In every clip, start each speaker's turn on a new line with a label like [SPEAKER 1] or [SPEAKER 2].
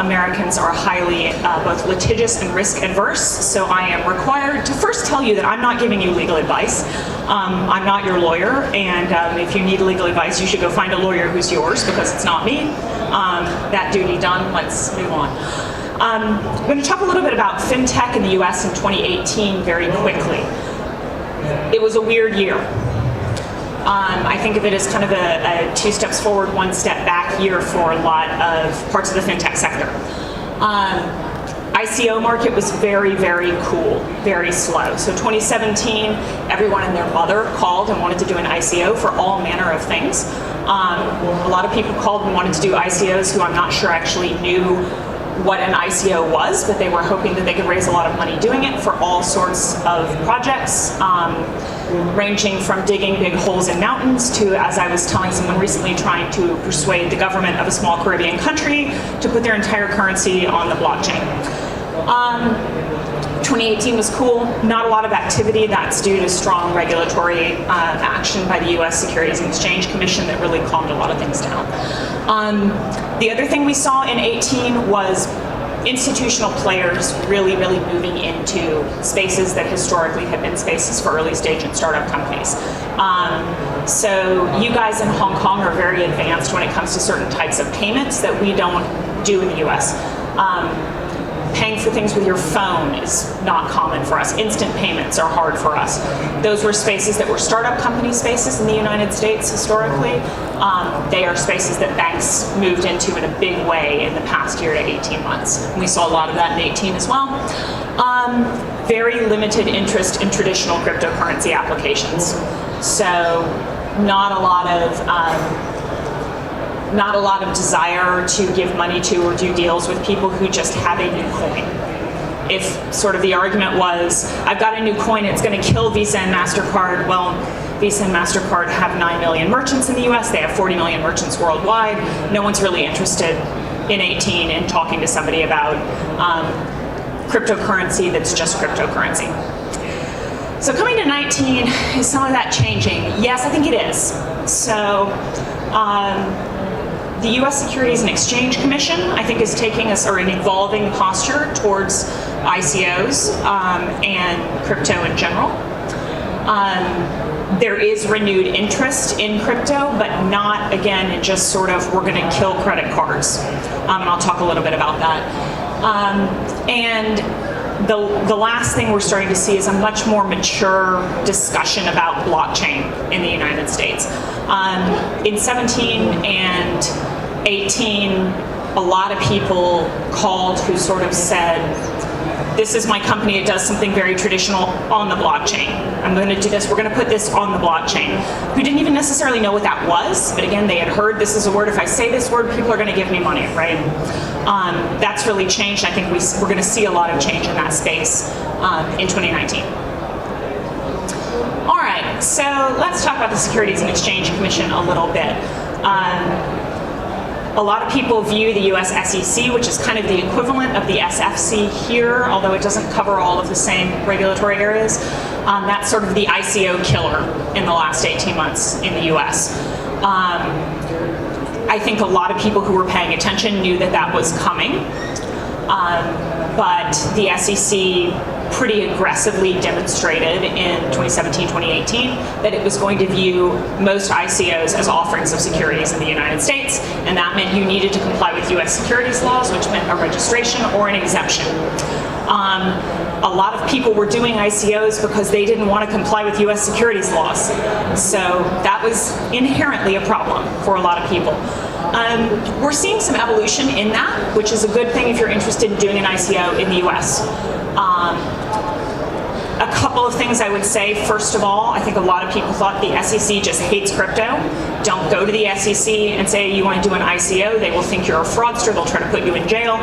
[SPEAKER 1] Americans are highly both litigious and risk adverse, so I am required to first tell you that I'm not giving you legal advice. I'm not your lawyer, and if you need legal advice, you should go find a lawyer who's yours, because it's not me. That duty done, let's move on. I'm going to talk a little bit about fintech in the US in 2018 very quickly. It was a weird year. I think of it as kind of a 2 steps forward, 1 step back year for a lot of parts of the fintech sector. ICO market was very, very cool, very slow. So 2017, everyone and their mother called and wanted to do an ICO for all manner of things. A lot of people called and wanted to do ICOs who I'm not sure actually knew what an ICO was, but they were hoping that they could raise a lot of money doing it for all sorts of projects, ranging from digging big holes in mountains to, as I was telling someone recently, trying to persuade the government of a small Caribbean country to put their entire currency on the blockchain. 2018 was cool. Not a lot of activity. That's due to strong regulatory action by the US Securities and Exchange Commission that really calmed a lot of things down. The other thing we saw in 18 was institutional players really, really moving into spaces that historically had been spaces for early stage and startup companies. So you guys in Hong Kong are very advanced when it comes to certain types of payments that we don't do in the US. Paying for things with your phone is not common for us. Instant payments are hard for us. Those were spaces that were startup company spaces in the United States historically. They are spaces that banks moved into in a big way in the past year to 18 months. And we saw a lot of that in 18 as well. Very limited interest in traditional cryptocurrency applications. So not a lot of desire to give money to or do deals with people who just have a new coin. If sort of the argument was, I've got a new coin, it's going to kill Visa and MasterCard, well, Visa and MasterCard have 9 million merchants in the US, they have 40 million merchants worldwide. No one's really interested in 18 in talking to somebody about cryptocurrency that's just cryptocurrency. So coming to 19, is some of that changing? Yes, I think it is. So, the US Securities and Exchange Commission, I think, is taking us, or an evolving posture towards ICOs and crypto in general. There is renewed interest in crypto, but not, again, in just sort of, we're going to kill credit cards. And I'll talk a little bit about that. And the last thing we're starting to see is a much more mature discussion about blockchain in the United States. In 17 and 18, a lot of people called who sort of said, this is my company, it does something very traditional on the blockchain. I'm going to do this, we're going to put this on the blockchain. Who didn't even necessarily know what that was, but again, they had heard this is a word, if I say this word, people are going to give me money, right? That's really changed. I think we're going to see a lot of change in that space in 2019. All right, so let's talk about the Securities and Exchange Commission a little bit. A lot of people view the US SEC, which is kind of the equivalent of the SFC here, although it doesn't cover all of the same regulatory areas. That's sort of the ICO killer in the last 18 months in the US. I think a lot of people who were paying attention knew that that was coming, but the SEC pretty aggressively demonstrated in 2017, 2018 that it was going to view most ICOs as offerings of securities in the United States, and that meant you needed to comply with US securities laws, which meant a registration or an exemption. A lot of people were doing ICOs because they didn't want to comply with US securities laws. So that was inherently a problem for a lot of people. We're seeing some evolution in that, which is a good thing if you're interested in doing an ICO in the US. A couple of things I would say. First of all, I think a lot of people thought the SEC just hates crypto. Don't go to the SEC and say you want to do an ICO. They will think you're a fraudster. They'll try to put you in jail.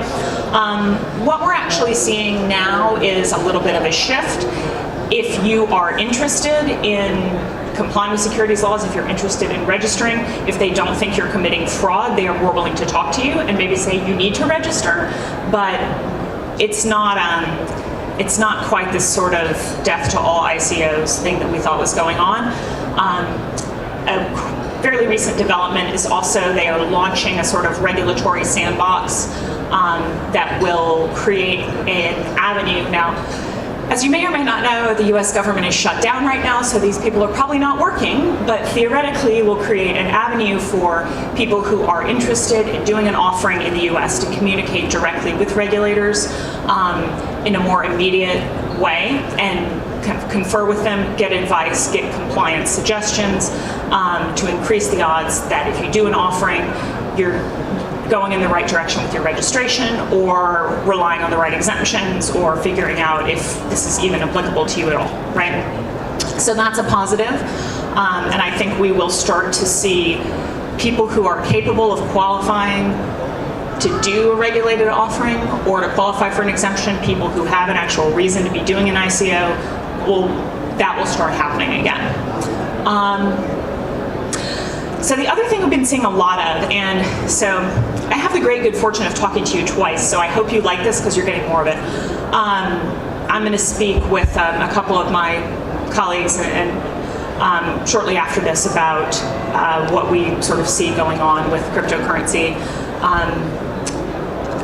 [SPEAKER 1] What we're actually seeing now is a little bit of a shift. If you are interested in complying with securities laws, if you're interested in registering, if they don't think you're committing fraud, they are more willing to talk to you and maybe say you need to register, but it's not quite this sort of death to all ICOs thing that we thought was going on. fairly recent development is also they are launching a sort of regulatory sandbox that will create an avenue. Now, as you may or may not know, the US government is shut down right now, so these people are probably not working, but theoretically will create an avenue for people who are interested in doing an offering in the US to communicate directly with regulators in a more immediate way and kind of confer with them, get advice, get compliance suggestions to increase the odds that if you do an offering, you're going in the right direction with your registration, or relying on the right exemptions, or figuring out if this is even applicable to you at all, right? So that's a positive, and I think we will start to see people who are capable of qualifying to do a regulated offering or to qualify for an exemption, people who have an actual reason to be doing an ICO, that will start happening again. So the other thing we've been seeing a lot of, and so I have the great good fortune of talking to you twice, so I hope you like this because you're getting more of it. I'm going to speak with a couple of my colleagues and shortly after this about what we sort of see going on with cryptocurrency.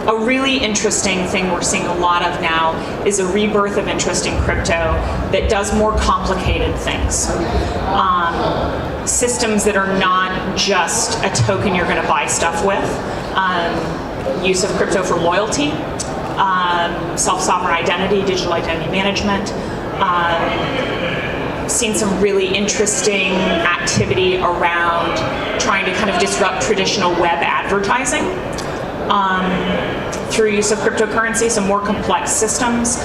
[SPEAKER 1] A really interesting thing we're seeing a lot of now is a rebirth of interest in crypto that does more complicated things. Systems that are not just a token you're going to buy stuff with. Use of crypto for loyalty, self-sovereign identity, digital identity management. Seen some really interesting activity around trying to kind of disrupt traditional web advertising through use of cryptocurrency, some more complex systems.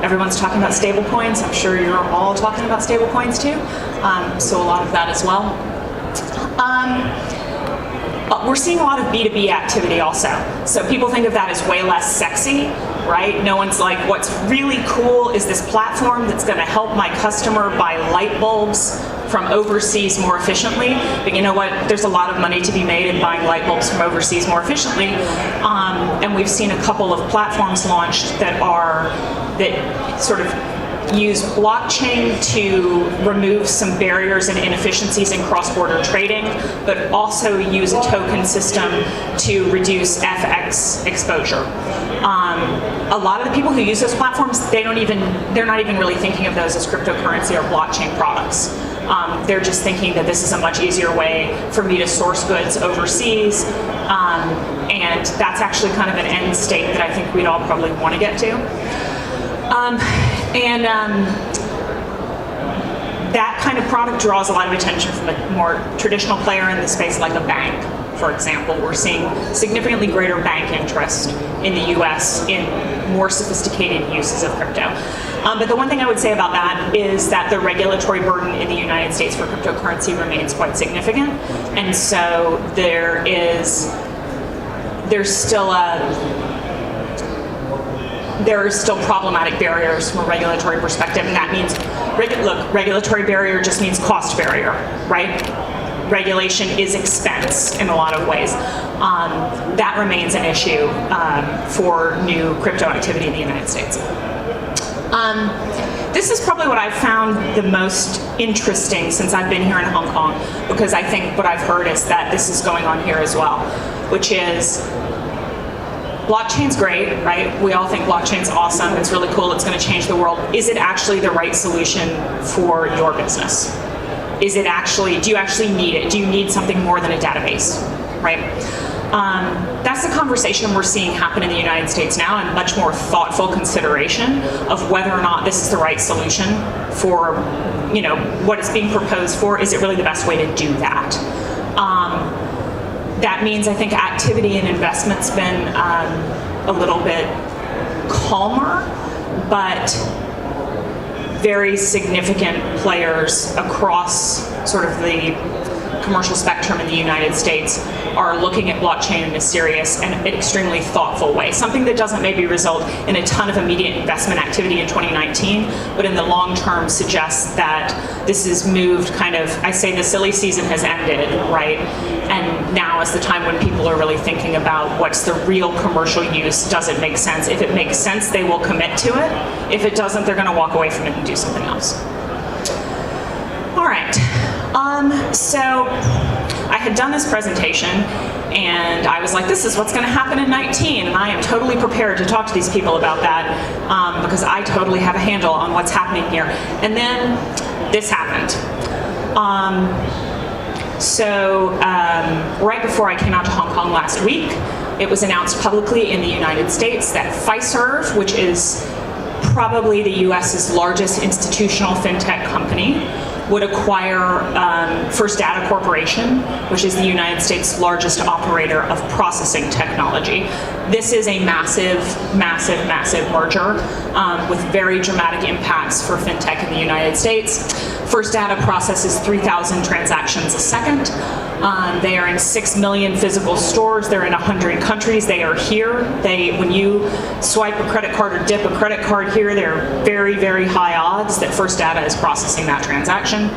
[SPEAKER 1] Everyone's talking about stable coins. I'm sure you're all talking about stable coins too. So a lot of that as well. We're seeing a lot of B2B activity also. So people think of that as way less sexy, right? No one's like, what's really cool is this platform that's going to help my customer buy light bulbs from overseas more efficiently. But you know what? There's a lot of money to be made in buying light bulbs from overseas more efficiently. And we've seen a couple of platforms launched that sort of use blockchain to remove some barriers and inefficiencies in cross-border trading, but also use a token system to reduce FX exposure. A lot of the people who use those platforms, they're not even really thinking of those as cryptocurrency or blockchain products. They're just thinking that this is a much easier way for me to source goods overseas, and that's actually kind of an end state that I think we'd all probably want to get to. That kind of product draws a lot of attention from a more traditional player in the space, like a bank, for example. We're seeing significantly greater bank interest in the US in more sophisticated uses of crypto. But the one thing I would say about that is that the regulatory burden in the United States for cryptocurrency remains quite significant. And so there's there are still problematic barriers from a regulatory perspective, and that means, look, regulatory barrier just means cost barrier, right? Regulation is expense in a lot of ways. That remains an issue for new crypto activity in the United States. This is probably what I've found the most interesting since I've been here in Hong Kong, because I think what I've heard is that this is going on here as well, which is blockchain's great, right? We all think blockchain's awesome, it's really cool, it's going to change the world. Is it actually the right solution for your business? Is it actually, do you actually need it? Do you need something more than a database, right? That's the conversation we're seeing happen in the United States now, and much more thoughtful consideration of whether or not this is the right solution for, what it's being proposed for. Is it really the best way to do that? That means I think activity and investment's been a little bit calmer, but very significant players across sort of the commercial spectrum in the United States are looking at blockchain in a serious and extremely thoughtful way. Something that doesn't maybe result in a ton of immediate investment activity in 2019, but in the long term suggests that this has moved kind of, I say the silly season has ended, right? And now is the time when people are really thinking about what's the real commercial use, does it make sense? If it makes sense, they will commit to it. If it doesn't, they're gonna walk away from it and do something else. All right. So I had done this presentation, and I was like, this is what's going to happen in 19, and I am totally prepared to talk to these people about that because I totally have a handle on what's happening here. And then this happened. Right before I came out to Hong Kong last week, it was announced publicly in the United States that Fiserv, which is probably the US's largest institutional fintech company, would acquire First Data Corporation, which is the United States' largest operator of processing technology. This is a massive, massive, massive merger with very dramatic impacts for fintech in the United States. First Data processes 3,000 transactions a second. They are in 6 million physical stores. They're in 100 countries. They are here. When you swipe a credit card or dip a credit card here, there are very, very high odds that First Data is processing that transaction.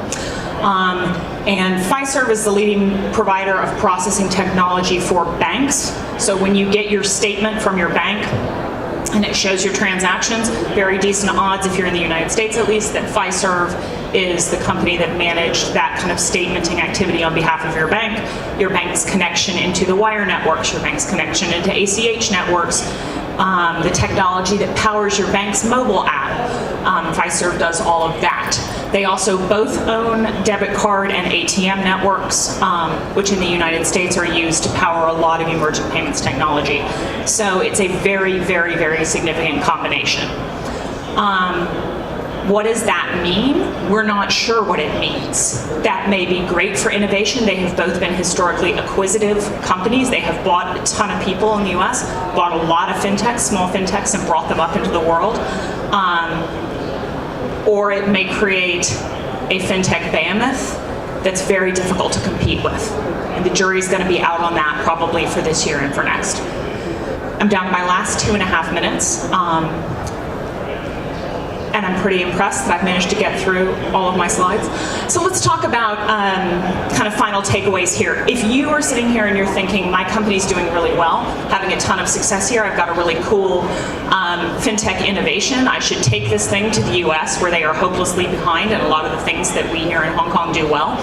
[SPEAKER 1] And Fiserv is the leading provider of processing technology for banks. So when you get your statement from your bank and it shows your transactions, very decent odds, if you're in the United States at least, that Fiserv is the company that managed that kind of statementing activity on behalf of your bank's connection into the wire networks, your bank's connection into ACH networks, the technology that powers your bank's mobile app. Fiserv does all of that. They also both own debit card and ATM networks, which in the United States are used to power a lot of emerging payments technology. So it's a very, very, very significant combination. What does that mean? We're not sure what it means. That may be great for innovation. They have both been historically acquisitive companies. They have bought a ton of people in the US, bought a lot of fintechs, small fintechs, and brought them up into the world. Or it may create a fintech behemoth that's very difficult to compete with. And the jury's going to be out on that probably for this year and for next. I'm down to my last 2.5 minutes. And I'm pretty impressed that I've managed to get through all of my slides. So let's talk about kind of final takeaways here. If you are sitting here and you're thinking, my company's doing really well, having a ton of success here, I've got a really cool fintech innovation, I should take this thing to the US where they are hopelessly behind in a lot of the things that we here in Hong Kong do well.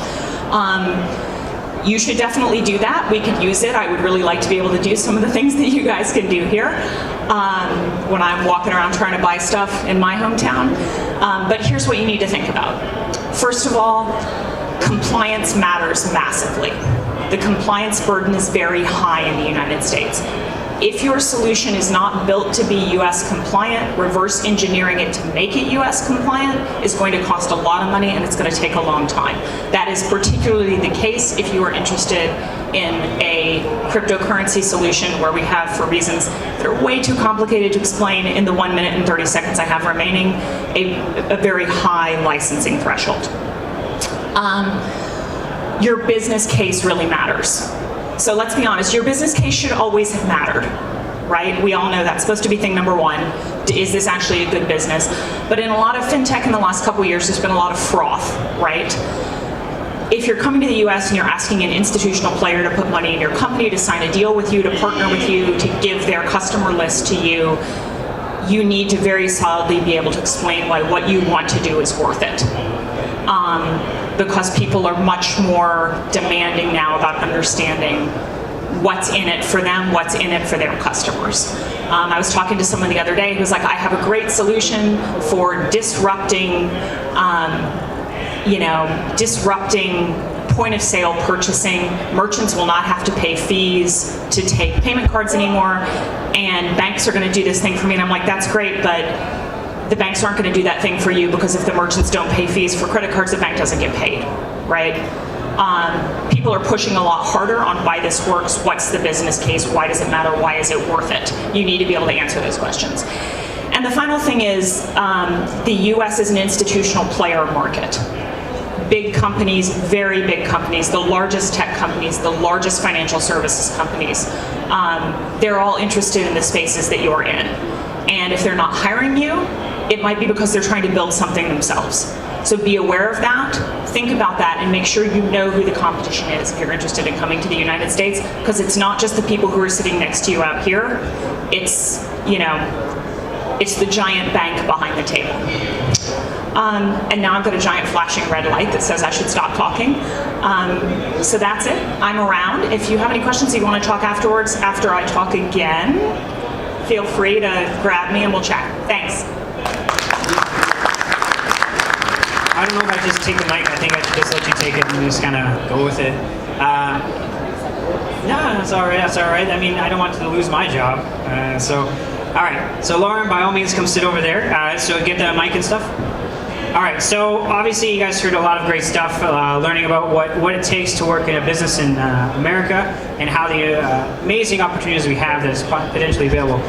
[SPEAKER 1] You should definitely do that. We could use it. I would really like to be able to do some of the things that you guys can do here when I'm walking around trying to buy stuff in my hometown. But here's what you need to think about. First of all, compliance matters massively. The compliance burden is very high in the United States. If your solution is not built to be US compliant, reverse engineering it to make it US compliant is going to cost a lot of money and it's going to take a long time. That is particularly the case if you are interested in a cryptocurrency solution where we have, for reasons that are way too complicated to explain in the 1 minute and 30 seconds I have remaining, a very high licensing threshold. Your business case really matters. So let's be honest, your business case should always have mattered, right? We all know that's supposed to be thing number one. Is this actually a good business? But in a lot of fintech in the last couple of years, there's been a lot of froth, right? If you're coming to the US and you're asking an institutional player to put money in your company, to sign a deal with you, to partner with you, to give their customer list to you, you need to very solidly be able to explain why what you want to do is worth it. Because people are much more demanding now about understanding what's in it for them, what's in it for their customers. I was talking to someone the other day who was like, I have a great solution for disrupting point of sale purchasing. Merchants will not have to pay fees to take payment cards anymore, and banks are going to do this thing for me. And I'm like, that's great, but the banks aren't going to do that thing for you, because if the merchants don't pay fees for credit cards, the bank doesn't get paid, right? People are pushing a lot harder on why this works, what's the business case, why does it matter, why is it worth it? You need to be able to answer those questions. And the final thing is, the US is an institutional player market. Big companies, very big companies, the largest tech companies, the largest financial services companies, they're all interested in the spaces that you're in. And if they're not hiring you, it might be because they're trying to build something themselves. So be aware of that, think about that, and make sure you know who the competition is if you're interested in coming to the United States, because it's not just the people who are sitting next to you out here, it's the giant bank behind the table. And now I've got a giant flashing red light that says I should stop talking. So that's it. I'm around. If you have any questions you want to talk afterwards, after I talk again, feel free to grab me and we'll chat. Thanks.
[SPEAKER 2] I don't know if I just take the mic. I think I should just let you take it and just kind of go with it. No, that's all right. That's all right. I mean, I don't want to lose my job. All right. So Lauren, by all means, come sit over there. So get the mic and stuff. All right. So obviously, you guys heard a lot of great stuff, learning about what it takes to work in a business in America and how the amazing opportunities we have that is potentially available.